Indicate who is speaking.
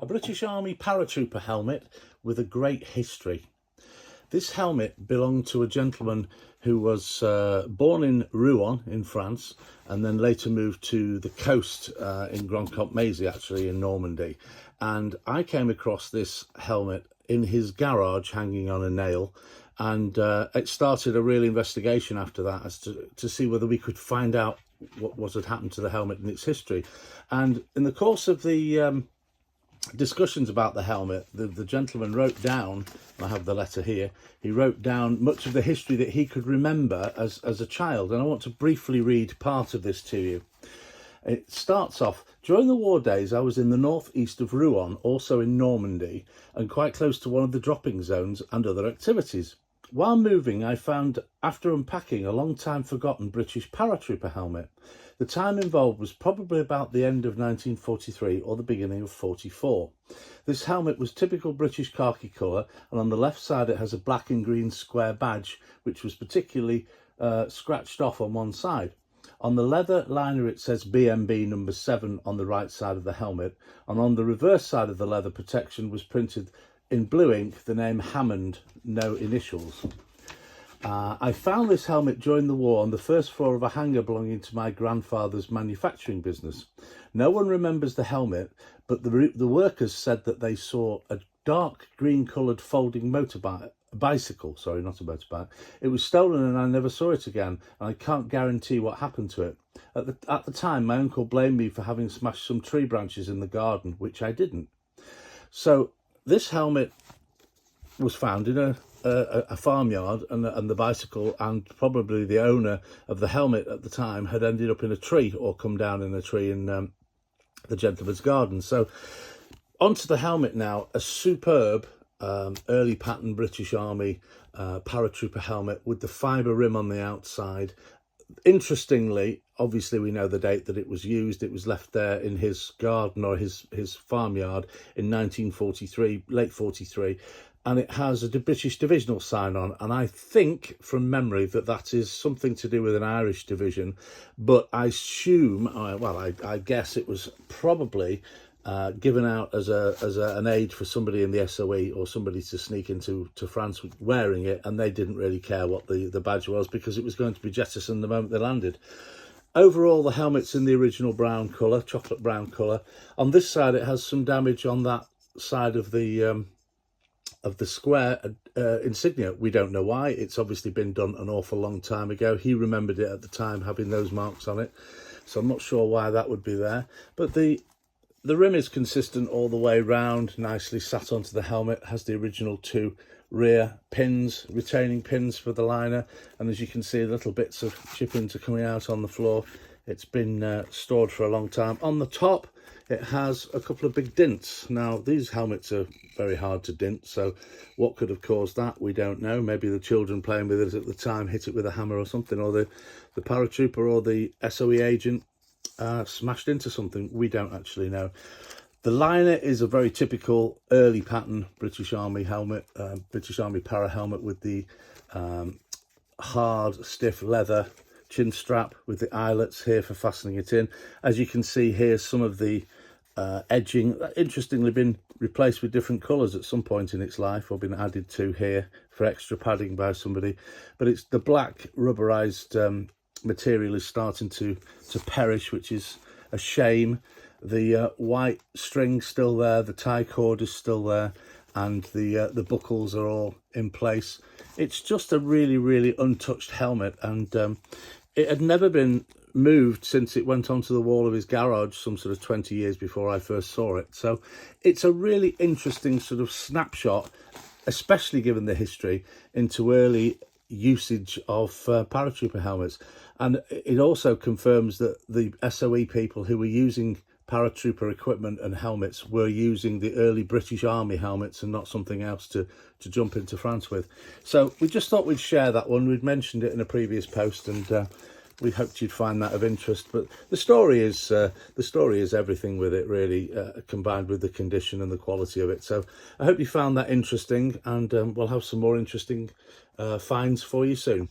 Speaker 1: A British Army paratrooper helmet with a great history. This helmet belonged to a gentleman who was born in Rouen in France and then later moved to the coast in Grandcamp-Maisy, actually in Normandy. And I came across this helmet in his garage hanging on a nail, and it started a real investigation after that as to see whether we could find out what had happened to the helmet and its history. And in the course of the discussions about the helmet, the gentleman wrote down, I have the letter here, he wrote down much of the history that he could remember as a child, and I want to briefly read part of this to you. It starts off, during the war days I was in the northeast of Rouen, also in Normandy, and quite close to one of the dropping zones and other activities. While moving, I found, after unpacking, a long time forgotten British paratrooper helmet. The time involved was probably about the end of 1943 or the beginning of 44. This helmet was typical British khaki colour, and on the left side it has a black and green square badge, which was particularly scratched off on one side. On the leather liner it says BMB number 7 on the right side of the helmet, and on the reverse side of the leather protection was printed in blue ink the name Hammond, no initials. I found this helmet during the war on the first floor of a hangar belonging to my grandfather's manufacturing business. No one remembers the helmet, but the workers said that they saw a dark green coloured folding bicycle. Sorry, not a motorbike. It was stolen and I never saw it again, and I can't guarantee what happened to it. At the time, my uncle blamed me for having smashed some tree branches in the garden, which I didn't. So this helmet was found in a farmyard, and the bicycle and probably the owner of the helmet at the time had ended up in a tree or come down in a tree in the gentleman's garden. So onto the helmet now, a superb early pattern British Army paratrooper helmet with the fibre rim on the outside. Interestingly, obviously we know the date that it was used. It was left there in his garden or his farmyard in 1943, late 43, and it has a British divisional sign on, and I think from memory that is something to do with an Irish division, but I assume, I guess it was probably given out as an aid for somebody in the SOE or somebody to sneak into France wearing it, and they didn't really care what the badge was because it was going to be jettisoned the moment they landed. Overall, the helmet's in the original brown colour, chocolate brown colour. On this side, it has some damage on that side of the square insignia. We don't know why. It's obviously been done an awful long time ago. He remembered it at the time, having those marks on it, so I'm not sure why that would be there. But the rim is consistent all the way round, nicely sat onto the helmet, has the original 2 rear pins, retaining pins for the liner, and as you can see, little bits of chippings are coming out on the floor. It's been stored for a long time. On the top, it has a couple of big dints. Now, these helmets are very hard to dint, so what could have caused that, we don't know. Maybe the children playing with it at the time hit it with a hammer or something, or the paratrooper or the SOE agent smashed into something. We don't actually know. The liner is a very typical early pattern British Army helmet, British Army para helmet with the hard, stiff leather chin strap with the eyelets here for fastening it in. As you can see here, some of the edging, interestingly, been replaced with different colours at some point in its life, or been added to here for extra padding by somebody. But it's the black rubberized material is starting to perish, which is a shame. The white string still there, the tie cord is still there, and the buckles are all in place. It's just a really untouched helmet, and it had never been moved since it went onto the wall of his garage some sort of 20 years before I first saw it. So it's a really interesting sort of snapshot, especially given the history, into early usage of paratrooper helmets. And it also confirms that the SOE people who were using paratrooper equipment and helmets were using the early British Army helmets and not something else to jump into France with. So we just thought we'd share that one. We'd mentioned it in a previous post, and we hoped you'd find that of interest. But the story is everything with it, really, combined with the condition and the quality of it. So I hope you found that interesting, and we'll have some more interesting finds for you soon.